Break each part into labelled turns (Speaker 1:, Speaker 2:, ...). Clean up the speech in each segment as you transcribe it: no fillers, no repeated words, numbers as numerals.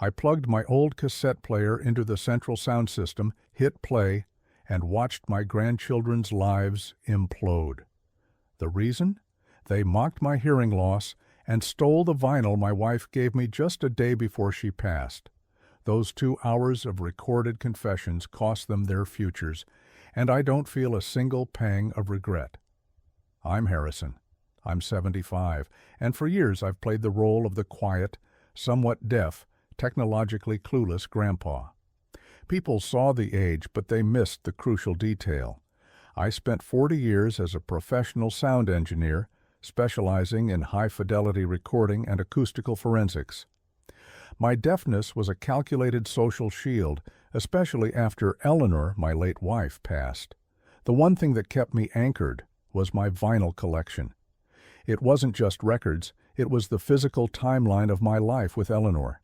Speaker 1: I plugged my old cassette player into the central sound system, hit play, and watched my grandchildren's lives implode. The reason? They mocked my hearing loss and stole the vinyl my wife gave me just a day before she passed. Those 2 hours of recorded confessions cost them their futures, and I don't feel a single pang of regret. I'm Harrison. I'm 75, and for years I've played the role of the quiet, somewhat deaf, technologically clueless grandpa. People saw the age, but they missed the crucial detail. I spent 40 years as a professional sound engineer, specializing in high-fidelity recording and acoustical forensics. My deafness was a calculated social shield, especially after Eleanor, my late wife, passed. The one thing that kept me anchored was my vinyl collection. It wasn't just records, it was the physical timeline of my life with Eleanor.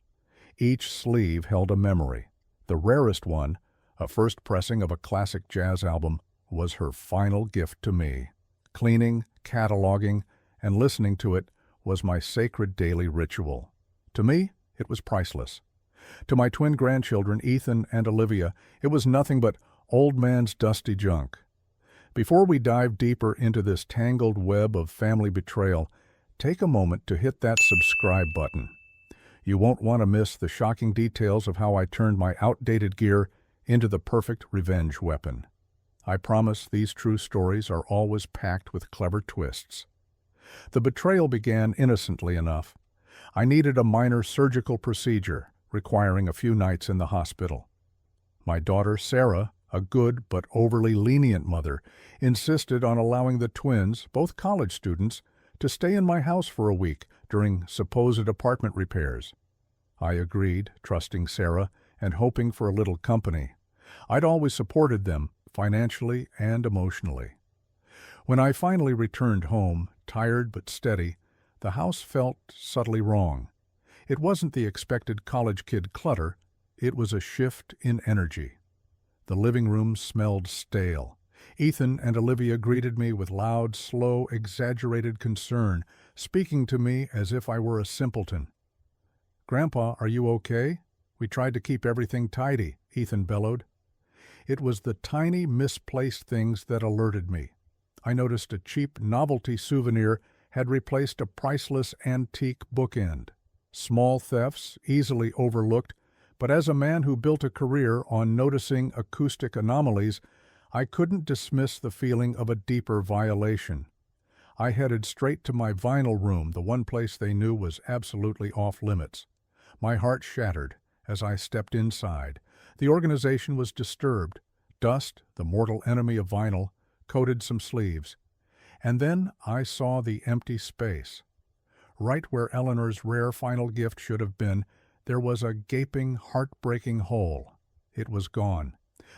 Speaker 1: Each sleeve held a memory. The rarest one, a first pressing of a classic jazz album, was her final gift to me. Cleaning, cataloging, and listening to it was my sacred daily ritual. To me, it was priceless. To my twin grandchildren, Ethan and Olivia, it was nothing but old man's dusty junk. Before we dive deeper into this tangled web of family betrayal, take a moment to hit that subscribe button. You won't want to miss the shocking details of how I turned my outdated gear into the perfect revenge weapon. I promise these true stories are always packed with clever twists. The betrayal began innocently enough. I needed a minor surgical procedure, requiring a few nights in the hospital. My daughter, Sarah, a good but overly lenient mother, insisted on allowing the twins, both college students, to stay in my house for a week during supposed apartment repairs. I agreed, trusting Sarah and hoping for a little company. I'd always supported them, financially and emotionally. When I finally returned home, tired but steady, the house felt subtly wrong. It wasn't the expected college kid clutter, it was a shift in energy. The living room smelled stale. Ethan and Olivia greeted me with loud, slow, exaggerated concern, speaking to me as if I were a simpleton. "Grandpa, are you okay? We tried to keep everything tidy," Ethan bellowed. It was the tiny, misplaced things that alerted me. I noticed a cheap novelty souvenir had replaced a priceless antique bookend. Small thefts, easily overlooked, but as a man who built a career on noticing acoustic anomalies, I couldn't dismiss the feeling of a deeper violation. I headed straight to my vinyl room, the one place they knew was absolutely off-limits. My heart shattered as I stepped inside. The organization was disturbed. Dust, the mortal enemy of vinyl, coated some sleeves. And then I saw the empty space. Right where Eleanor's rare final gift should have been, there was a gaping, heartbreaking hole. It was gone.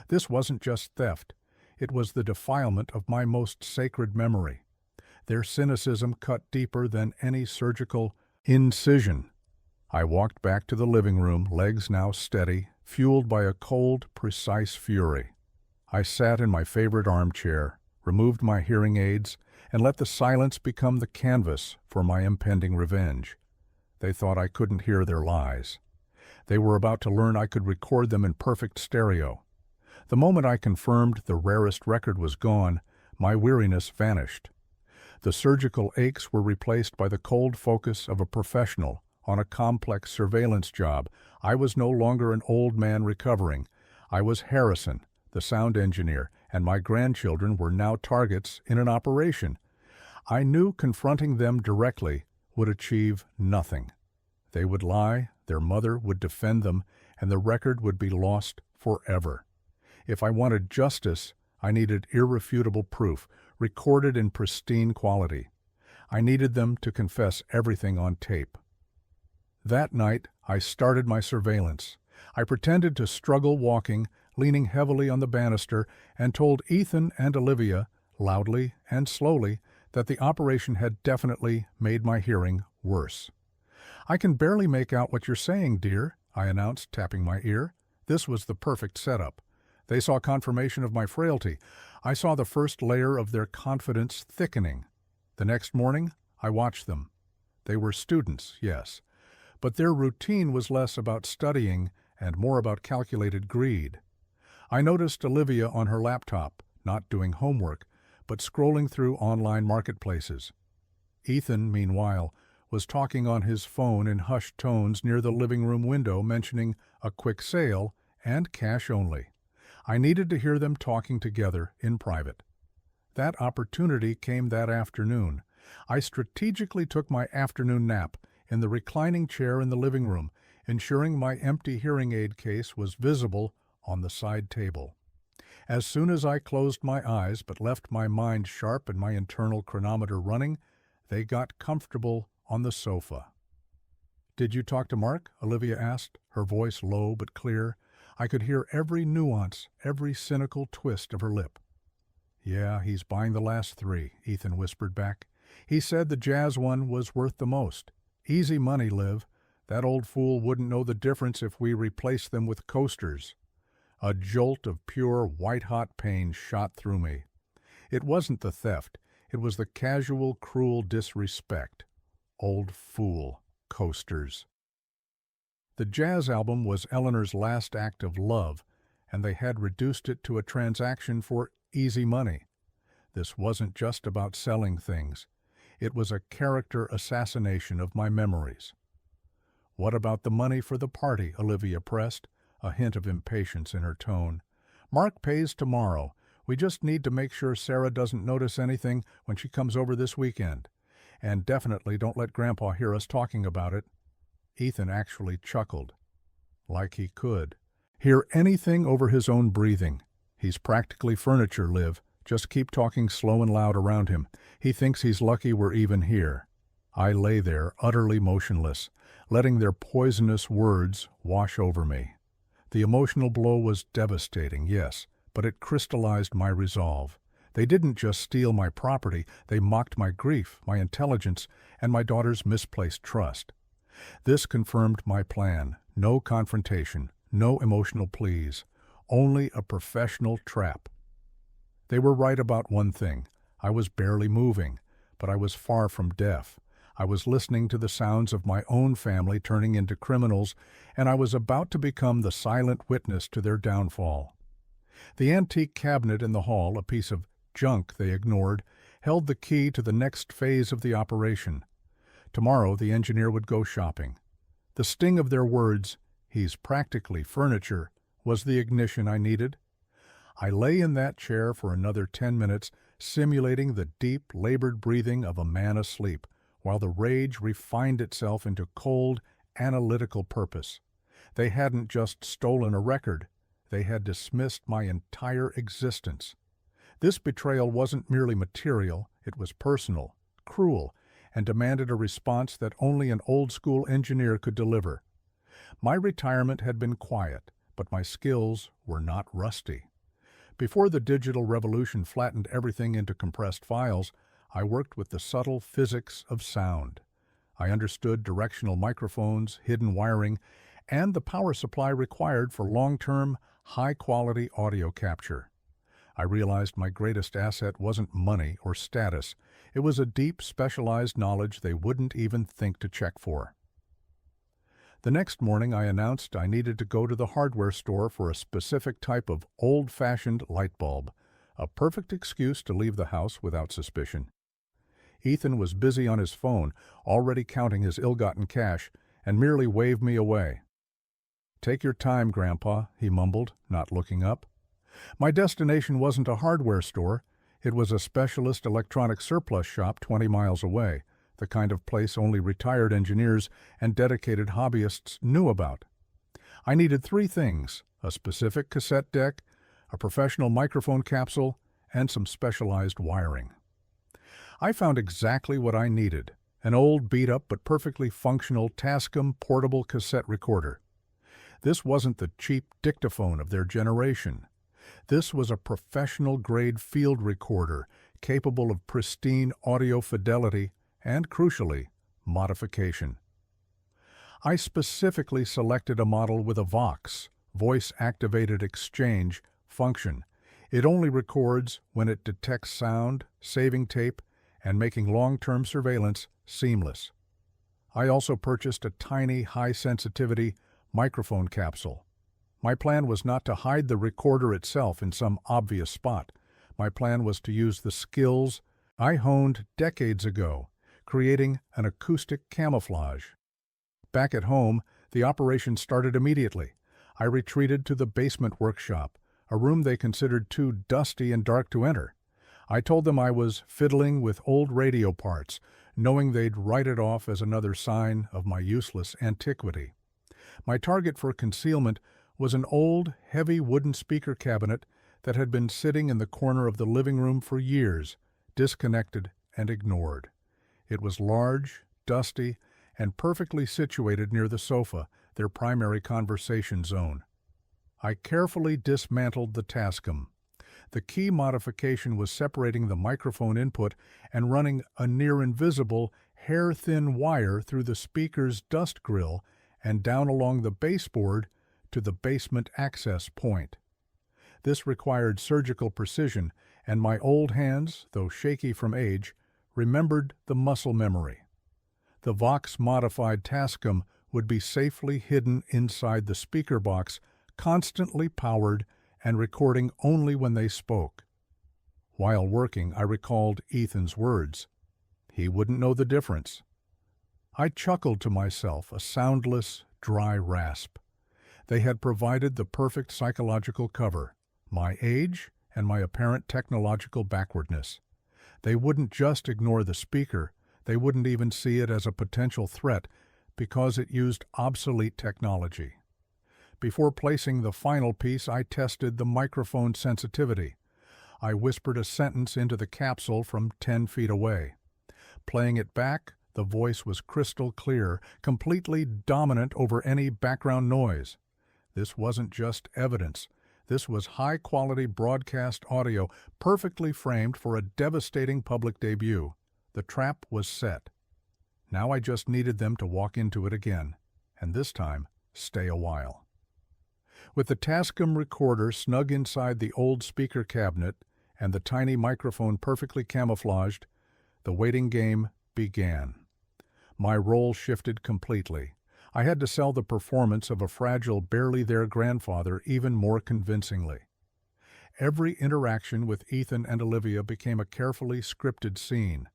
Speaker 1: This wasn't just theft. It was the defilement of my most sacred memory. Their cynicism cut deeper than any surgical incision. I walked back to the living room, legs now steady, fueled by a cold, precise fury. I sat in my favorite armchair, removed my hearing aids, and let the silence become the canvas for my impending revenge. They thought I couldn't hear their lies. They were about to learn I could record them in perfect stereo. The moment I confirmed the rarest record was gone, my weariness vanished. The surgical aches were replaced by the cold focus of a professional on a complex surveillance job. I was no longer an old man recovering. I was Harrison, the sound engineer, and my grandchildren were now targets in an operation. I knew confronting them directly would achieve nothing. They would lie, their mother would defend them, and the record would be lost forever. If I wanted justice, I needed irrefutable proof, recorded in pristine quality. I needed them to confess everything on tape. That night, I started my surveillance. I pretended to struggle walking, leaning heavily on the banister, and told Ethan and Olivia, loudly and slowly, that the operation had definitely made my hearing worse. "I can barely make out what you're saying, dear," I announced, tapping my ear. This was the perfect setup. They saw confirmation of my frailty. I saw the first layer of their confidence thickening. The next morning, I watched them. They were students, yes, but their routine was less about studying and more about calculated greed. I noticed Olivia on her laptop, not doing homework, but scrolling through online marketplaces. Ethan, meanwhile, was talking on his phone in hushed tones near the living room window, mentioning a quick sale and cash only. I needed to hear them talking together in private. That opportunity came that afternoon. I strategically took my afternoon nap in the reclining chair in the living room, ensuring my empty hearing aid case was visible on the side table. As soon as I closed my eyes but left my mind sharp and my internal chronometer running, they got comfortable on the sofa. "Did you talk to Mark?" Olivia asked, her voice low but clear. I could hear every nuance, every cynical twist of her lip. "Yeah, he's buying the last 3, Ethan whispered back. "He said the jazz one was worth the most. Easy money, Liv. That old fool wouldn't know the difference if we replaced them with coasters." A jolt of pure, white-hot pain shot through me. It wasn't the theft. It was the casual, cruel disrespect. Old fool. Coasters. The jazz album was Eleanor's last act of love, and they had reduced it to a transaction for easy money. This wasn't just about selling things. It was a character assassination of my memories. "What about the money for the party?" Olivia pressed, a hint of impatience in her tone. "Mark pays tomorrow. We just need to make sure Sarah doesn't notice anything when she comes over this weekend. And definitely don't let Grandpa hear us talking about it." Ethan actually chuckled. Like he could. Hear anything over his own breathing. He's practically furniture, Liv. Just keep talking slow and loud around him. He thinks he's lucky we're even here. I lay there, utterly motionless, letting their poisonous words wash over me. The emotional blow was devastating, yes, but it crystallized my resolve. They didn't just steal my property, they mocked my grief, my intelligence, and my daughter's misplaced trust. This confirmed my plan. No confrontation, no emotional pleas, only a professional trap. They were right about one thing. I was barely moving, but I was far from deaf. I was listening to the sounds of my own family turning into criminals, and I was about to become the silent witness to their downfall. The antique cabinet in the hall, a piece of junk they ignored, held the key to the next phase of the operation. Tomorrow the engineer would go shopping. The sting of their words, "He's practically furniture," was the ignition I needed. I lay in that chair for another 10 minutes, simulating the deep, labored breathing of a man asleep, while the rage refined itself into cold, analytical purpose. They hadn't just stolen a record. They had dismissed my entire existence. This betrayal wasn't merely material, it was personal, cruel, and demanded a response that only an old-school engineer could deliver. My retirement had been quiet, but my skills were not rusty. Before the digital revolution flattened everything into compressed files, I worked with the subtle physics of sound. I understood directional microphones, hidden wiring, and the power supply required for long-term, high-quality audio capture. I realized my greatest asset wasn't money or status. It was a deep, specialized knowledge they wouldn't even think to check for. The next morning I announced I needed to go to the hardware store for a specific type of old-fashioned light bulb, a perfect excuse to leave the house without suspicion. Ethan was busy on his phone, already counting his ill-gotten cash, and merely waved me away. "Take your time, Grandpa," he mumbled, not looking up. My destination wasn't a hardware store. It was a specialist electronic surplus shop 20 miles away, the kind of place only retired engineers and dedicated hobbyists knew about. I needed 3 things: a specific cassette deck, a professional microphone capsule, and some specialized wiring. I found exactly what I needed: an old, beat-up but perfectly functional Tascam portable cassette recorder. This wasn't the cheap dictaphone of their generation. This was a professional-grade field recorder capable of pristine audio fidelity and, crucially, modification. I specifically selected a model with a Vox, voice-activated exchange, function. It only records when it detects sound, saving tape, and making long-term surveillance seamless. I also purchased a tiny, high-sensitivity microphone capsule. My plan was not to hide the recorder itself in some obvious spot. My plan was to use the skills I honed decades ago, creating an acoustic camouflage. Back at home, the operation started immediately. I retreated to the basement workshop, a room they considered too dusty and dark to enter. I told them I was fiddling with old radio parts, knowing they'd write it off as another sign of my useless antiquity. My target for concealment was an old, heavy wooden speaker cabinet that had been sitting in the corner of the living room for years, disconnected and ignored. It was large, dusty, and perfectly situated near the sofa, their primary conversation zone. I carefully dismantled the Tascam. The key modification was separating the microphone input and running a near-invisible, hair-thin wire through the speaker's dust grill and down along the baseboard to the basement access point. This required surgical precision, and my old hands, though shaky from age, remembered the muscle memory. The Vox-modified Tascam would be safely hidden inside the speaker box, constantly powered and recording only when they spoke. While working, I recalled Ethan's words. He wouldn't know the difference. I chuckled to myself, a soundless, dry rasp. They had provided the perfect psychological cover, my age and my apparent technological backwardness. They wouldn't just ignore the speaker, they wouldn't even see it as a potential threat because it used obsolete technology. Before placing the final piece, I tested the microphone sensitivity. I whispered a sentence into the capsule from 10 feet away. Playing it back, the voice was crystal clear, completely dominant over any background noise. This wasn't just evidence. This was high-quality broadcast audio, perfectly framed for a devastating public debut. The trap was set. Now I just needed them to walk into it again, and this time, stay a while. With the Tascam recorder snug inside the old speaker cabinet and the tiny microphone perfectly camouflaged, the waiting game began. My role shifted completely. I had to sell the performance of a fragile, barely there grandfather even more convincingly. Every interaction with Ethan and Olivia became a carefully scripted scene.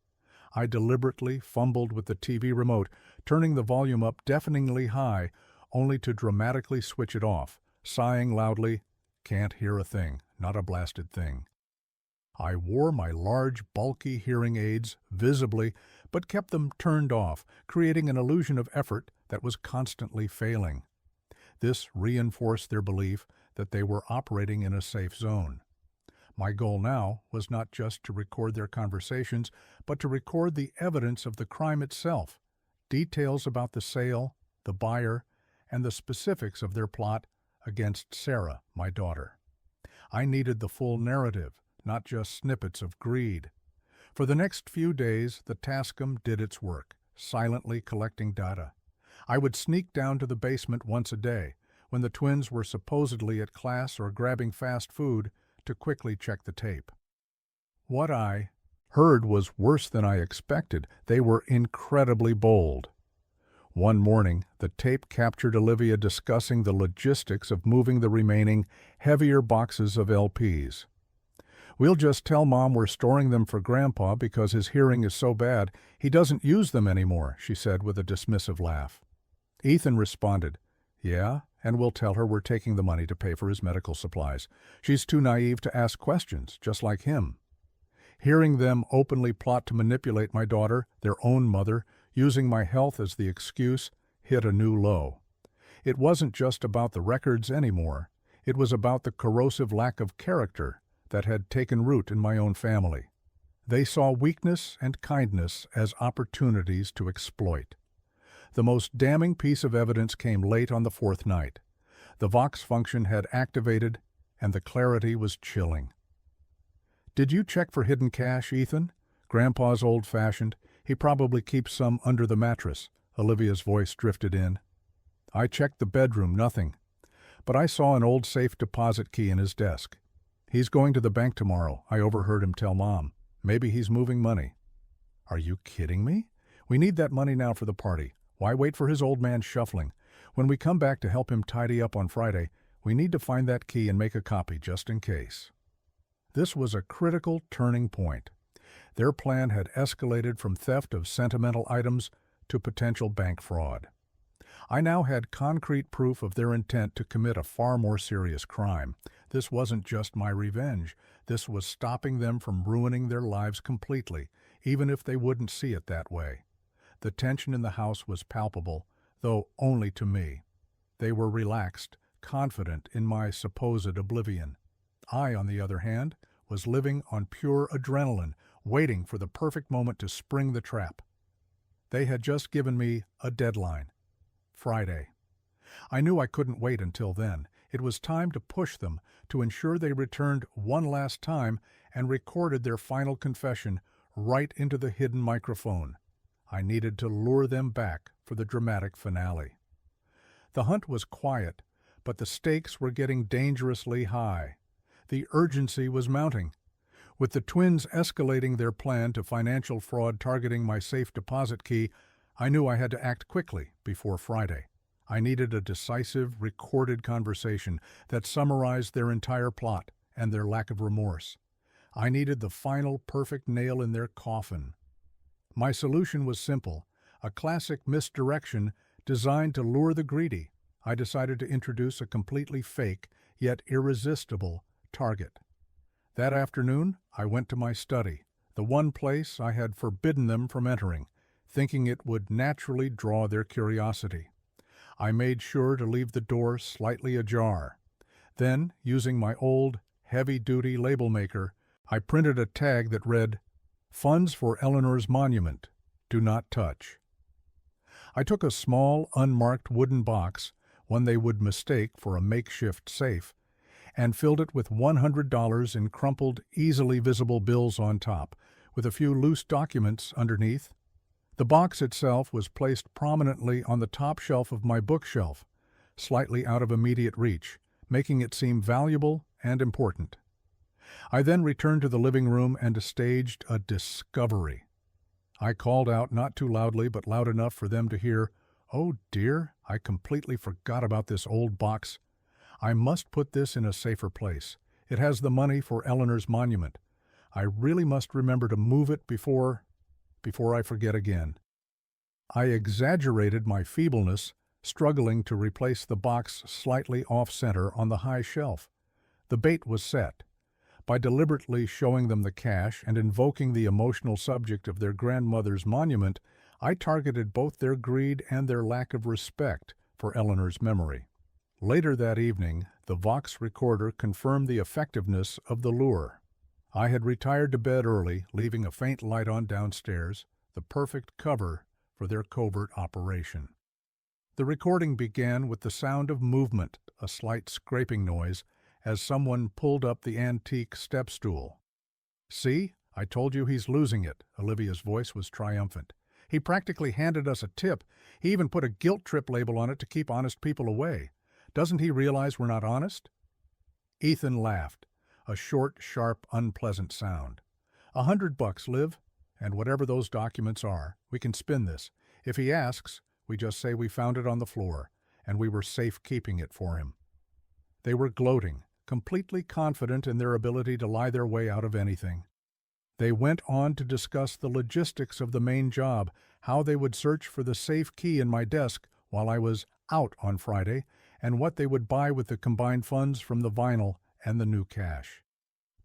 Speaker 1: I deliberately fumbled with the TV remote, turning the volume up deafeningly high, only to dramatically switch it off, sighing loudly, "Can't hear a thing, not a blasted thing." I wore my large, bulky hearing aids visibly, but kept them turned off, creating an illusion of effort that was constantly failing. This reinforced their belief that they were operating in a safe zone. My goal now was not just to record their conversations, but to record the evidence of the crime itself, details about the sale, the buyer, and the specifics of their plot against Sarah, my daughter. I needed the full narrative, not just snippets of greed. For the next few days, the Tascam did its work, silently collecting data. I would sneak down to the basement once a day, when the twins were supposedly at class or grabbing fast food, to quickly check the tape. What I heard was worse than I expected. They were incredibly bold. One morning, the tape captured Olivia discussing the logistics of moving the remaining, heavier boxes of LPs. "We'll just tell Mom we're storing them for Grandpa because his hearing is so bad, he doesn't use them anymore," she said with a dismissive laugh. Ethan responded, "Yeah, and we'll tell her we're taking the money to pay for his medical supplies. She's too naive to ask questions, just like him." Hearing them openly plot to manipulate my daughter, their own mother, using my health as the excuse, hit a new low. It wasn't just about the records anymore. It was about the corrosive lack of character that had taken root in my own family. They saw weakness and kindness as opportunities to exploit. The most damning piece of evidence came late on the fourth night. The Vox function had activated, and the clarity was chilling. "Did you check for hidden cash, Ethan? Grandpa's old-fashioned. He probably keeps some under the mattress." Olivia's voice drifted in. "I checked the bedroom, nothing. But I saw an old safe deposit key in his desk. He's going to the bank tomorrow," I overheard him tell Mom. "Maybe he's moving money." "Are you kidding me? We need that money now for the party. Why wait for his old man shuffling? When we come back to help him tidy up on Friday, we need to find that key and make a copy just in case. This was a critical turning point. Their plan had escalated from theft of sentimental items to potential bank fraud. I now had concrete proof of their intent to commit a far more serious crime. This wasn't just my revenge. This was stopping them from ruining their lives completely, even if they wouldn't see it that way. The tension in the house was palpable, though only to me. They were relaxed, confident in my supposed oblivion. I, on the other hand, was living on pure adrenaline, waiting for the perfect moment to spring the trap. They had just given me a deadline. Friday. I knew I couldn't wait until then. It was time to push them, to ensure they returned one last time and recorded their final confession right into the hidden microphone. I needed to lure them back for the dramatic finale. The hunt was quiet, but the stakes were getting dangerously high. The urgency was mounting. With the twins escalating their plan to financial fraud targeting my safe deposit key, I knew I had to act quickly before Friday. I needed a decisive, recorded conversation that summarized their entire plot and their lack of remorse. I needed the final perfect nail in their coffin. My solution was simple, a classic misdirection designed to lure the greedy. I decided to introduce a completely fake, yet irresistible, target. That afternoon, I went to my study, the one place I had forbidden them from entering, thinking it would naturally draw their curiosity. I made sure to leave the door slightly ajar. Then, using my old, heavy-duty label maker, I printed a tag that read, "Funds for Eleanor's monument. Do not touch." I took a small, unmarked wooden box, one they would mistake for a makeshift safe, and filled it with $100 in crumpled, easily visible bills on top, with a few loose documents underneath. The box itself was placed prominently on the top shelf of my bookshelf, slightly out of immediate reach, making it seem valuable and important. I then returned to the living room and staged a discovery. I called out not too loudly but loud enough for them to hear, "Oh dear, I completely forgot about this old box. I must put this in a safer place. It has the money for Eleanor's monument. I really must remember to move it before I forget again." I exaggerated my feebleness, struggling to replace the box slightly off-center on the high shelf. The bait was set. By deliberately showing them the cash and invoking the emotional subject of their grandmother's monument, I targeted both their greed and their lack of respect for Eleanor's memory. Later that evening, the Vox recorder confirmed the effectiveness of the lure. I had retired to bed early, leaving a faint light on downstairs, the perfect cover for their covert operation. The recording began with the sound of movement, a slight scraping noise, as someone pulled up the antique step stool. "See, I told you he's losing it," Olivia's voice was triumphant. "He practically handed us a tip. He even put a guilt trip label on it to keep honest people away. Doesn't he realize we're not honest?" Ethan laughed, a short, sharp, unpleasant sound. $100, Liv, and whatever those documents are, we can spin this. If he asks, we just say we found it on the floor, and we were safe keeping it for him." They were gloating, completely confident in their ability to lie their way out of anything. They went on to discuss the logistics of the main job, how they would search for the safe key in my desk while I was out on Friday, and what they would buy with the combined funds from the vinyl and the new cash.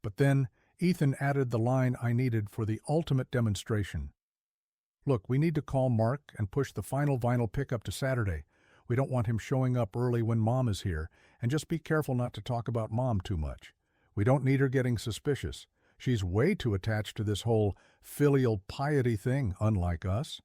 Speaker 1: But then Ethan added the line I needed for the ultimate demonstration. "Look, we need to call Mark and push the final vinyl pickup to Saturday. We don't want him showing up early when Mom is here, and just be careful not to talk about Mom too much. We don't need her getting suspicious. She's way too attached to this whole filial piety thing, unlike us."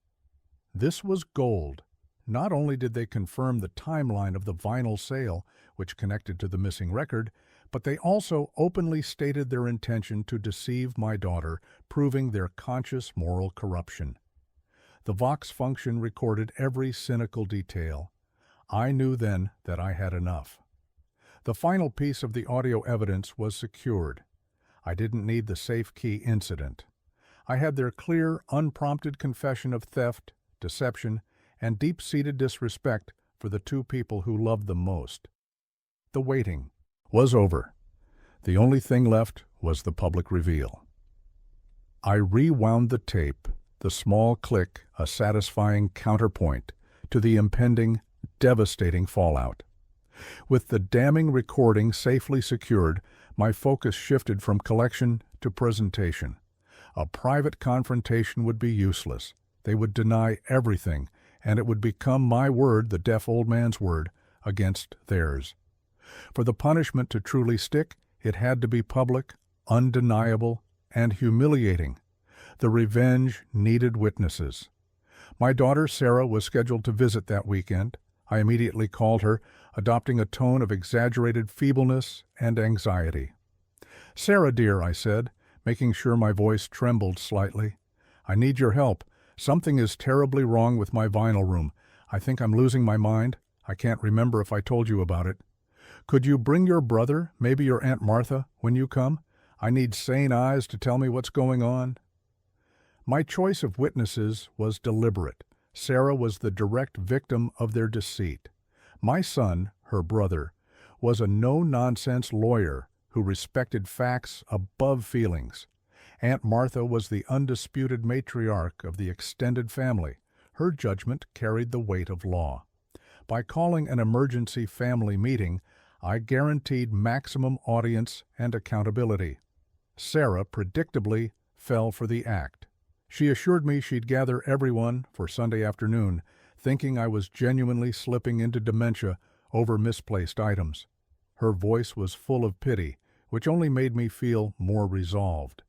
Speaker 1: This was gold. Not only did they confirm the timeline of the vinyl sale, which connected to the missing record, but they also openly stated their intention to deceive my daughter, proving their conscious moral corruption. The Vox function recorded every cynical detail. I knew then that I had enough. The final piece of the audio evidence was secured. I didn't need the safe key incident. I had their clear, unprompted confession of theft, deception, and deep-seated disrespect for the two people who loved them most. The waiting was over. The only thing left was the public reveal. I rewound the tape, the small click a satisfying counterpoint to the impending, devastating fallout. With the damning recording safely secured, my focus shifted from collection to presentation. A private confrontation would be useless. They would deny everything, and it would become my word, the deaf old man's word, against theirs. For the punishment to truly stick, it had to be public, undeniable, and humiliating. The revenge needed witnesses. My daughter Sarah was scheduled to visit that weekend. I immediately called her, adopting a tone of exaggerated feebleness and anxiety. "Sarah, dear," I said, making sure my voice trembled slightly, "I need your help. Something is terribly wrong with my vinyl room. I think I'm losing my mind. I can't remember if I told you about it. Could you bring your brother, maybe your Aunt Martha, when you come? I need sane eyes to tell me what's going on." My choice of witnesses was deliberate. Sarah was the direct victim of their deceit. My son, her brother, was a no-nonsense lawyer who respected facts above feelings. Aunt Martha was the undisputed matriarch of the extended family. Her judgment carried the weight of law. By calling an emergency family meeting, I guaranteed maximum audience and accountability. Sarah predictably fell for the act. She assured me she'd gather everyone for Sunday afternoon, thinking I was genuinely slipping into dementia over misplaced items. Her voice was full of pity, which only made me feel more resolved.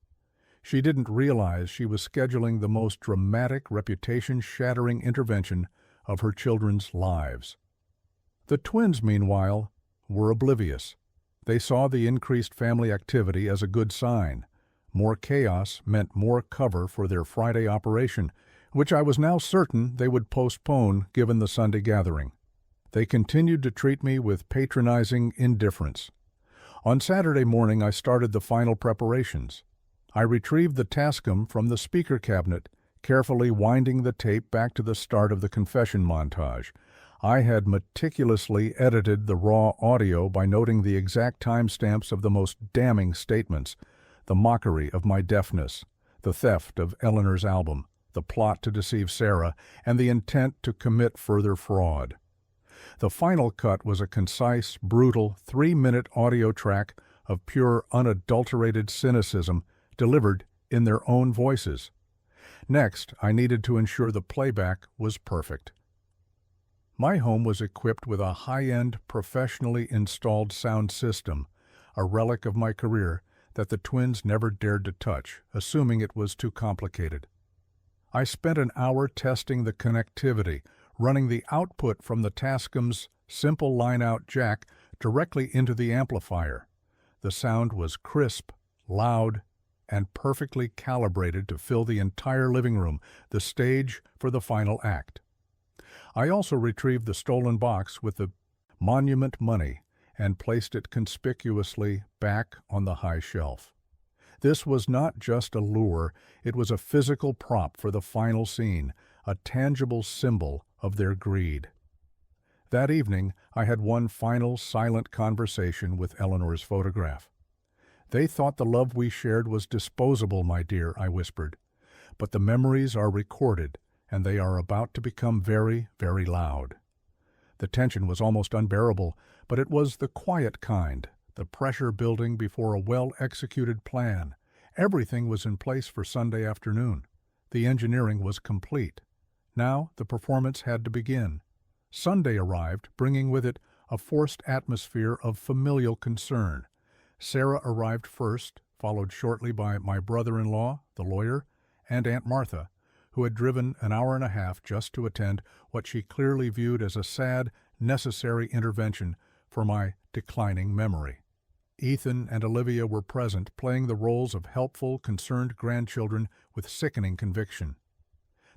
Speaker 1: She didn't realize she was scheduling the most dramatic, reputation-shattering intervention of her children's lives. The twins, meanwhile, were oblivious. They saw the increased family activity as a good sign. More chaos meant more cover for their Friday operation, which I was now certain they would postpone given the Sunday gathering. They continued to treat me with patronizing indifference. On Saturday morning I started the final preparations. I retrieved the Tascam from the speaker cabinet, carefully winding the tape back to the start of the confession montage. I had meticulously edited the raw audio by noting the exact timestamps of the most damning statements, the mockery of my deafness, the theft of Eleanor's album, the plot to deceive Sarah, and the intent to commit further fraud. The final cut was a concise, brutal, 3-minute audio track of pure, unadulterated cynicism delivered in their own voices. Next, I needed to ensure the playback was perfect. My home was equipped with a high-end, professionally installed sound system, a relic of my career that the twins never dared to touch, assuming it was too complicated. I spent an hour testing the connectivity, running the output from the Tascam's simple line-out jack directly into the amplifier. The sound was crisp, loud, and perfectly calibrated to fill the entire living room, the stage for the final act. I also retrieved the stolen box with the monument money and placed it conspicuously back on the high shelf. This was not just a lure, it was a physical prop for the final scene, a tangible symbol of their greed. That evening, I had one final silent conversation with Eleanor's photograph. "They thought the love we shared was disposable, my dear," I whispered. "But the memories are recorded, and they are about to become very, very loud." The tension was almost unbearable, but it was the quiet kind, the pressure building before a well-executed plan. Everything was in place for Sunday afternoon. The engineering was complete. Now the performance had to begin. Sunday arrived, bringing with it a forced atmosphere of familial concern. Sarah arrived first, followed shortly by my brother-in-law, the lawyer, and Aunt Martha, who had driven an hour and a half just to attend what she clearly viewed as a sad, necessary intervention for my declining memory. Ethan and Olivia were present, playing the roles of helpful, concerned grandchildren with sickening conviction.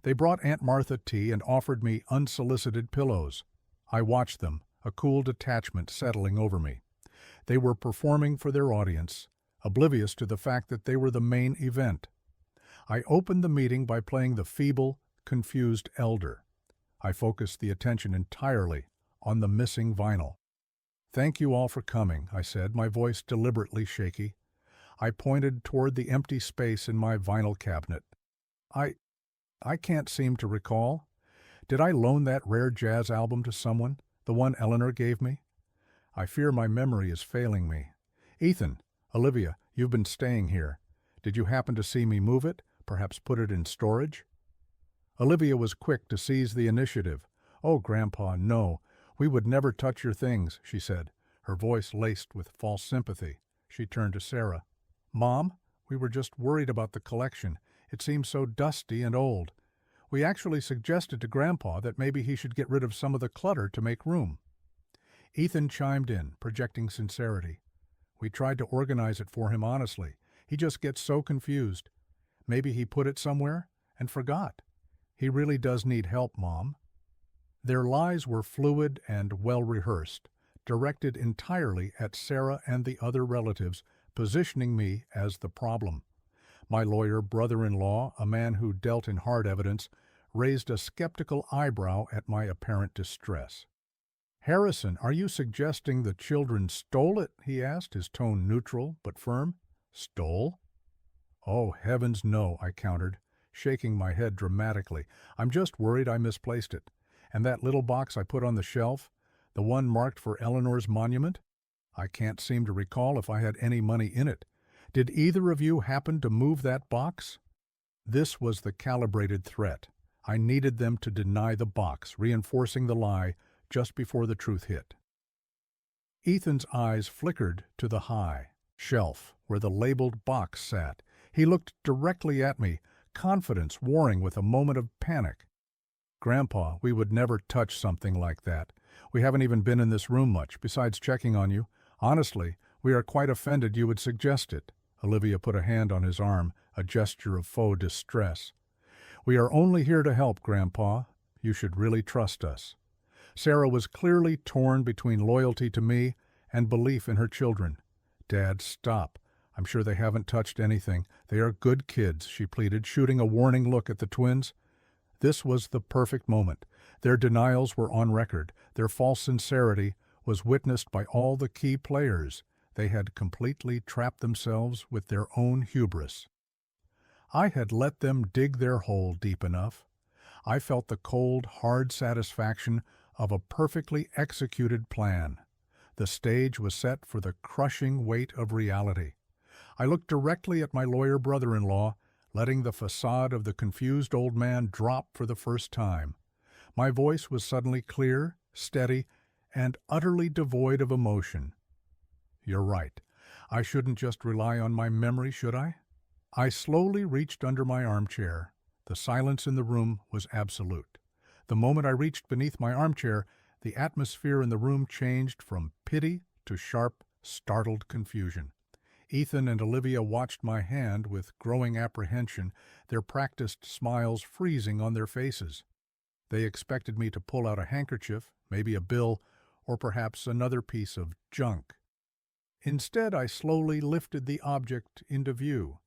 Speaker 1: They brought Aunt Martha tea and offered me unsolicited pillows. I watched them, a cool detachment settling over me. They were performing for their audience, oblivious to the fact that they were the main event. I opened the meeting by playing the feeble, confused elder. I focused the attention entirely on the missing vinyl. "Thank you all for coming," I said, my voice deliberately shaky. I pointed toward the empty space in my vinyl cabinet. I I can't seem to recall. Did I loan that rare jazz album to someone, the one Eleanor gave me? I fear my memory is failing me. Ethan, Olivia, you've been staying here. Did you happen to see me move it? Perhaps put it in storage? Olivia was quick to seize the initiative. "Oh, Grandpa, no. We would never touch your things," she said, her voice laced with false sympathy. She turned to Sarah. "Mom, we were just worried about the collection. It seems so dusty and old. We actually suggested to Grandpa that maybe he should get rid of some of the clutter to make room." Ethan chimed in, projecting sincerity. "We tried to organize it for him honestly. He just gets so confused. Maybe he put it somewhere and forgot. He really does need help, Mom." Their lies were fluid and well-rehearsed, directed entirely at Sarah and the other relatives, positioning me as the problem. My lawyer brother-in-law, a man who dealt in hard evidence, raised a skeptical eyebrow at my apparent distress. "Harrison, are you suggesting the children stole it?" he asked, his tone neutral but firm. "Stole?" "Oh, heavens, no," I countered, shaking my head dramatically. "I'm just worried I misplaced it. And that little box I put on the shelf, the one marked for Eleanor's monument? I can't seem to recall if I had any money in it. Did either of you happen to move that box?" This was the calibrated threat. I needed them to deny the box, reinforcing the lie just before the truth hit. Ethan's eyes flickered to the high shelf where the labeled box sat. He looked directly at me, confidence warring with a moment of panic. "Grandpa, we would never touch something like that. We haven't even been in this room much, besides checking on you. Honestly, we are quite offended you would suggest it." Olivia put a hand on his arm, a gesture of faux distress. "We are only here to help, Grandpa. You should really trust us." Sarah was clearly torn between loyalty to me and belief in her children. "Dad, stop. I'm sure they haven't touched anything. They are good kids," she pleaded, shooting a warning look at the twins. This was the perfect moment. Their denials were on record. Their false sincerity was witnessed by all the key players. They had completely trapped themselves with their own hubris. I had let them dig their hole deep enough. I felt the cold, hard satisfaction of a perfectly executed plan. The stage was set for the crushing weight of reality. I looked directly at my lawyer brother-in-law, letting the facade of the confused old man drop for the first time. My voice was suddenly clear, steady, and utterly devoid of emotion. "You're right. I shouldn't just rely on my memory, should I?" I slowly reached under my armchair. The silence in the room was absolute. The moment I reached beneath my armchair, the atmosphere in the room changed from pity to sharp, startled confusion. Ethan and Olivia watched my hand with growing apprehension, their practiced smiles freezing on their faces. They expected me to pull out a handkerchief, maybe a bill, or perhaps another piece of junk. Instead, I slowly lifted the object into view,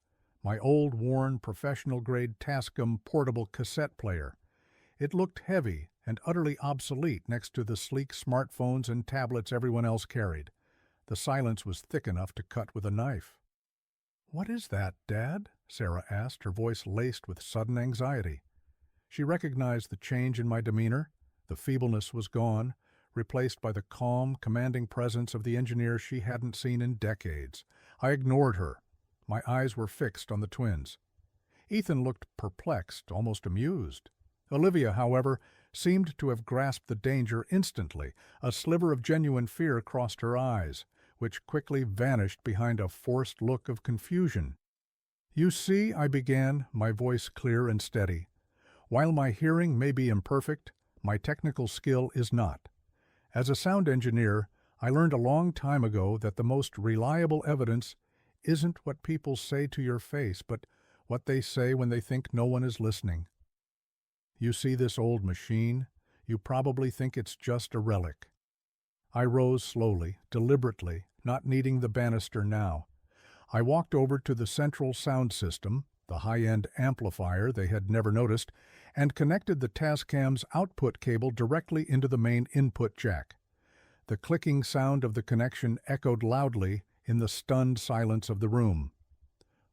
Speaker 1: my old, worn, professional-grade Tascam portable cassette player. It looked heavy and utterly obsolete next to the sleek smartphones and tablets everyone else carried. The silence was thick enough to cut with a knife. "What is that, Dad?" Sarah asked, her voice laced with sudden anxiety. She recognized the change in my demeanor. The feebleness was gone, replaced by the calm, commanding presence of the engineer she hadn't seen in decades. I ignored her. My eyes were fixed on the twins. Ethan looked perplexed, almost amused. Olivia, however, seemed to have grasped the danger instantly. A sliver of genuine fear crossed her eyes, which quickly vanished behind a forced look of confusion. "You see," I began, my voice clear and steady, "while my hearing may be imperfect, my technical skill is not. As a sound engineer, I learned a long time ago that the most reliable evidence isn't what people say to your face, but what they say when they think no one is listening. You see this old machine? You probably think it's just a relic." I rose slowly, deliberately, not needing the banister now. I walked over to the central sound system, the high-end amplifier they had never noticed, and connected the Tascam's output cable directly into the main input jack. The clicking sound of the connection echoed loudly in the stunned silence of the room.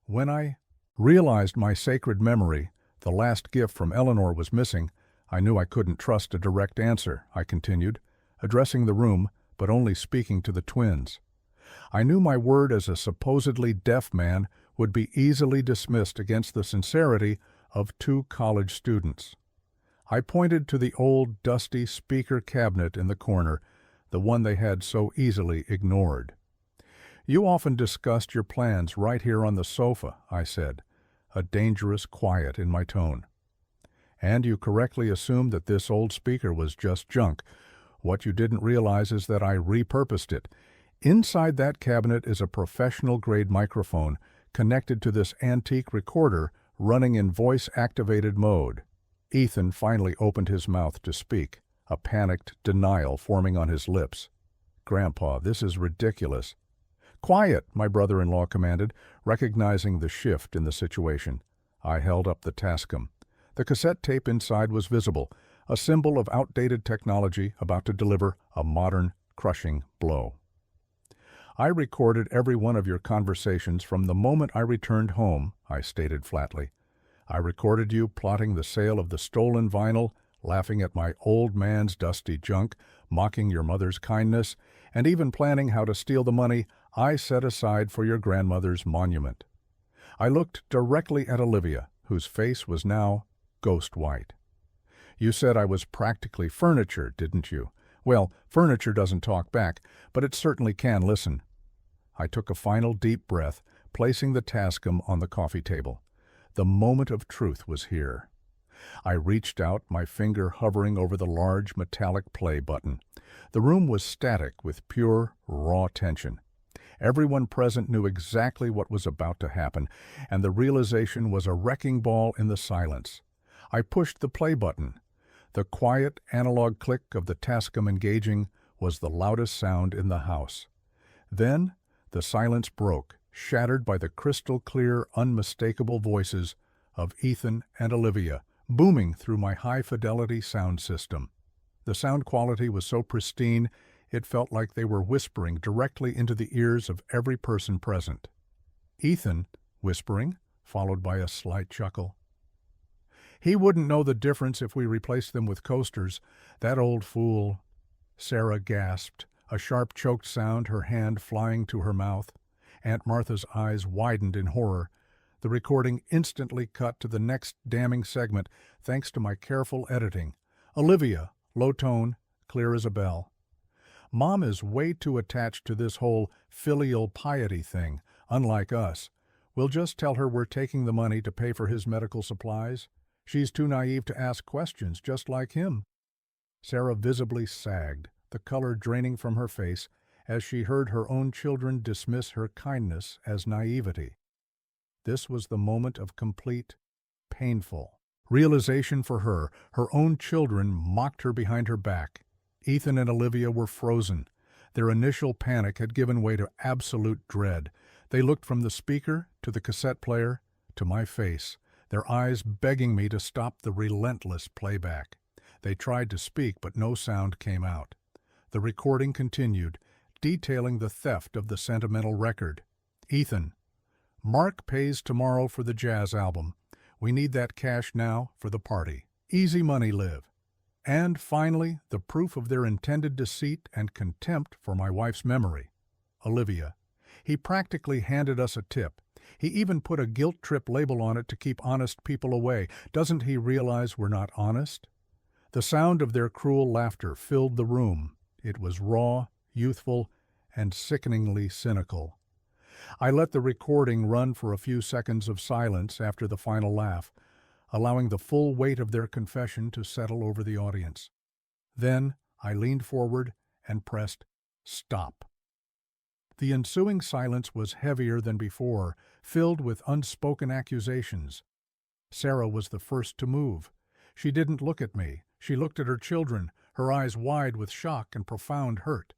Speaker 1: When I realized my sacred memory, the last gift from Eleanor, was missing, I knew I couldn't trust a direct answer, I continued, addressing the room, but only speaking to the twins. I knew my word as a supposedly deaf man would be easily dismissed against the sincerity of two college students. I pointed to the old, dusty speaker cabinet in the corner, the one they had so easily ignored. "You often discussed your plans right here on the sofa," I said, a dangerous quiet in my tone. "And you correctly assumed that this old speaker was just junk. What you didn't realize is that I repurposed it. Inside that cabinet is a professional-grade microphone connected to this antique recorder running in voice-activated mode." Ethan finally opened his mouth to speak, a panicked denial forming on his lips. "Grandpa, this is ridiculous." "Quiet," my brother-in-law commanded, recognizing the shift in the situation. I held up the Tascam. The cassette tape inside was visible, a symbol of outdated technology about to deliver a modern, crushing blow. "I recorded every one of your conversations from the moment I returned home," I stated flatly. "I recorded you plotting the sale of the stolen vinyl, laughing at my old man's dusty junk, mocking your mother's kindness, and even planning how to steal the money I set aside for your grandmother's monument." I looked directly at Olivia, whose face was now ghost white. "You said I was practically furniture, didn't you? Well, furniture doesn't talk back, but it certainly can listen." I took a final deep breath, placing the Tascam on the coffee table. The moment of truth was here. I reached out, my finger hovering over the large metallic play button. The room was static with pure, raw tension. Everyone present knew exactly what was about to happen, and the realization was a wrecking ball in the silence. I pushed the play button. The quiet, analog click of the Tascam engaging was the loudest sound in the house. Then the silence broke, shattered by the crystal-clear, unmistakable voices of Ethan and Olivia, booming through my high-fidelity sound system. The sound quality was so pristine, it felt like they were whispering directly into the ears of every person present. Ethan, whispering, followed by a slight chuckle. "He wouldn't know the difference if we replaced them with coasters. That old fool." Sarah gasped, a sharp choked sound, her hand flying to her mouth. Aunt Martha's eyes widened in horror. The recording instantly cut to the next damning segment, thanks to my careful editing. Olivia, low tone, clear as a bell. "Mom is way too attached to this whole filial piety thing, unlike us. We'll just tell her we're taking the money to pay for his medical supplies. She's too naive to ask questions, just like him." Sarah visibly sagged, the color draining from her face, as she heard her own children dismiss her kindness as naivety. This was the moment of complete, painful realization for her. Her own children mocked her behind her back. Ethan and Olivia were frozen. Their initial panic had given way to absolute dread. They looked from the speaker to the cassette player to my face, their eyes begging me to stop the relentless playback. They tried to speak, but no sound came out. The recording continued, detailing the theft of the sentimental record. "Ethan, Mark pays tomorrow for the jazz album. We need that cash now for the party. Easy money, Liv." And finally, the proof of their intended deceit and contempt for my wife's memory. Olivia. "He practically handed us a tip. He even put a guilt trip label on it to keep honest people away. Doesn't he realize we're not honest?" The sound of their cruel laughter filled the room. It was raw, youthful, and sickeningly cynical. I let the recording run for a few seconds of silence after the final laugh, allowing the full weight of their confession to settle over the audience. Then I leaned forward and pressed stop. The ensuing silence was heavier than before, filled with unspoken accusations. Sarah was the first to move. She didn't look at me. She looked at her children, her eyes wide with shock and profound hurt.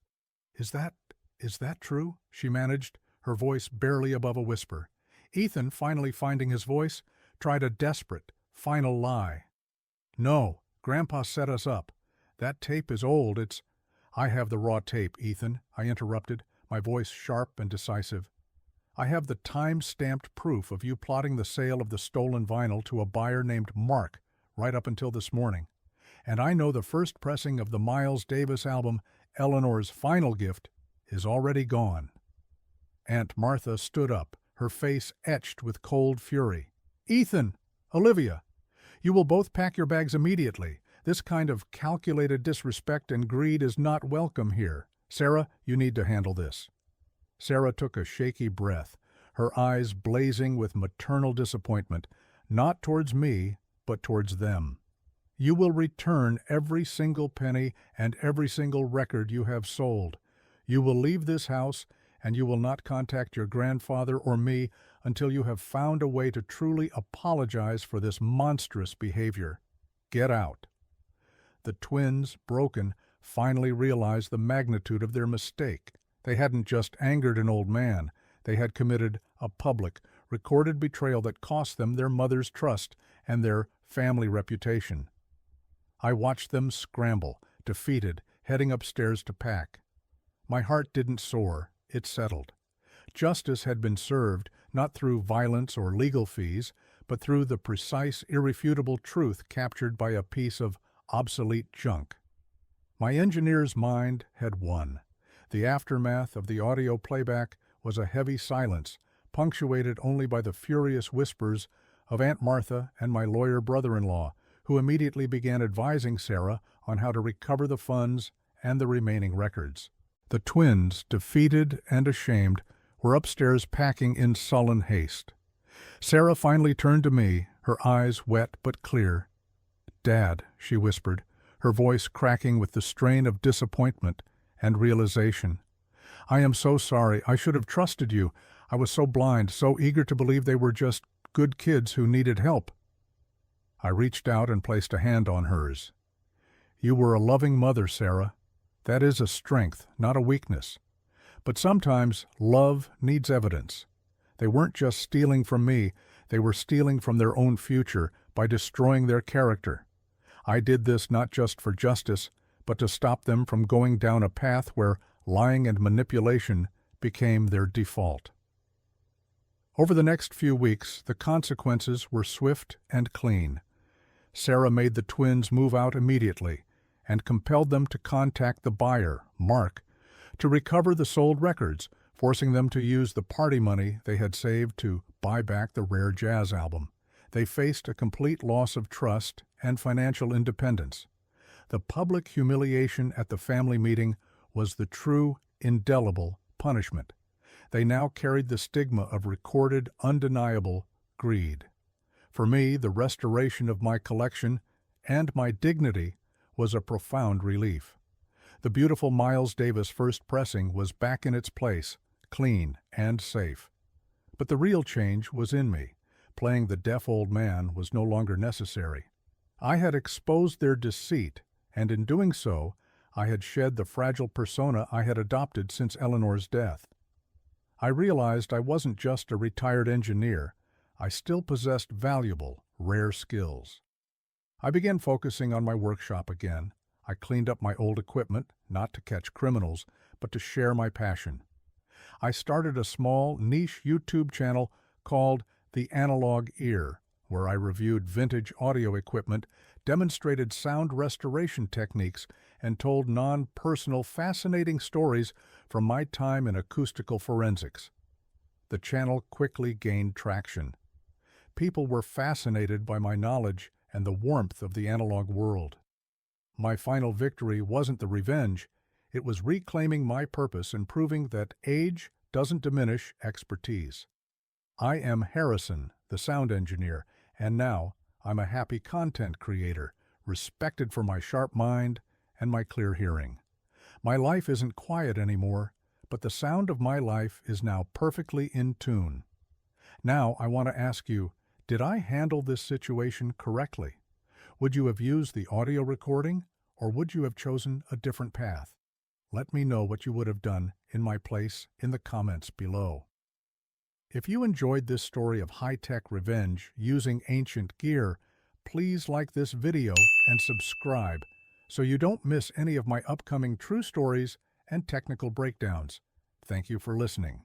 Speaker 1: Is that true?" she managed, her voice barely above a whisper. Ethan, finally finding his voice, tried a desperate, final lie. No, Grandpa set us up. That tape is old, it's— I have the raw tape, Ethan, I interrupted, my voice sharp and decisive. I have the time-stamped proof of you plotting the sale of the stolen vinyl to a buyer named Mark right up until this morning. And I know the first pressing of the Miles Davis album, Eleanor's Final Gift, is already gone. Aunt Martha stood up, her face etched with cold fury. Ethan! Olivia! You will both pack your bags immediately. This kind of calculated disrespect and greed is not welcome here. Sarah, you need to handle this. Sarah took a shaky breath, her eyes blazing with maternal disappointment, not towards me, but towards them. You will return every single penny and every single record you have sold. You will leave this house, and you will not contact your grandfather or me until you have found a way to truly apologize for this monstrous behavior. Get out. The twins, broken, finally realized the magnitude of their mistake. They hadn't just angered an old man. They had committed a public, recorded betrayal that cost them their mother's trust and their family reputation. I watched them scramble, defeated, heading upstairs to pack. My heart didn't soar, it settled. Justice had been served, not through violence or legal fees, but through the precise, irrefutable truth captured by a piece of obsolete junk. My engineer's mind had won. The aftermath of the audio playback was a heavy silence, punctuated only by the furious whispers of Aunt Martha and my lawyer brother-in-law, who immediately began advising Sarah on how to recover the funds and the remaining records. The twins, defeated and ashamed, were upstairs packing in sullen haste. Sarah finally turned to me, her eyes wet but clear. "Dad," she whispered, her voice cracking with the strain of disappointment and realization. "I am so sorry. I should have trusted you. I was so blind, so eager to believe they were just good kids who needed help." I reached out and placed a hand on hers. "You were a loving mother, Sarah. That is a strength, not a weakness. But sometimes love needs evidence. They weren't just stealing from me, they were stealing from their own future by destroying their character. I did this not just for justice, but to stop them from going down a path where lying and manipulation became their default." Over the next few weeks, the consequences were swift and clean. Sarah made the twins move out immediately and compelled them to contact the buyer, Mark, to recover the sold records, forcing them to use the party money they had saved to buy back the rare jazz album. They faced a complete loss of trust and financial independence. The public humiliation at the family meeting was the true, indelible punishment. They now carried the stigma of recorded, undeniable greed. For me, the restoration of my collection and my dignity was a profound relief. The beautiful Miles Davis first pressing was back in its place, clean and safe. But the real change was in me. Playing the deaf old man was no longer necessary. I had exposed their deceit, and in doing so, I had shed the fragile persona I had adopted since Eleanor's death. I realized I wasn't just a retired engineer. I still possessed valuable, rare skills. I began focusing on my workshop again. I cleaned up my old equipment, not to catch criminals, but to share my passion. I started a small, niche YouTube channel called The Analog Ear, where I reviewed vintage audio equipment, demonstrated sound restoration techniques, and told non-personal, fascinating stories from my time in acoustical forensics. The channel quickly gained traction. People were fascinated by my knowledge and the warmth of the analog world. My final victory wasn't the revenge, it was reclaiming my purpose and proving that age doesn't diminish expertise. I am Harrison, the sound engineer, and now I'm a happy content creator, respected for my sharp mind and my clear hearing. My life isn't quiet anymore, but the sound of my life is now perfectly in tune. Now I want to ask you, did I handle this situation correctly? Would you have used the audio recording, or would you have chosen a different path? Let me know what you would have done in my place in the comments below. If you enjoyed this story of high-tech revenge using ancient gear, please like this video and subscribe so you don't miss any of my upcoming true stories and technical breakdowns. Thank you for listening.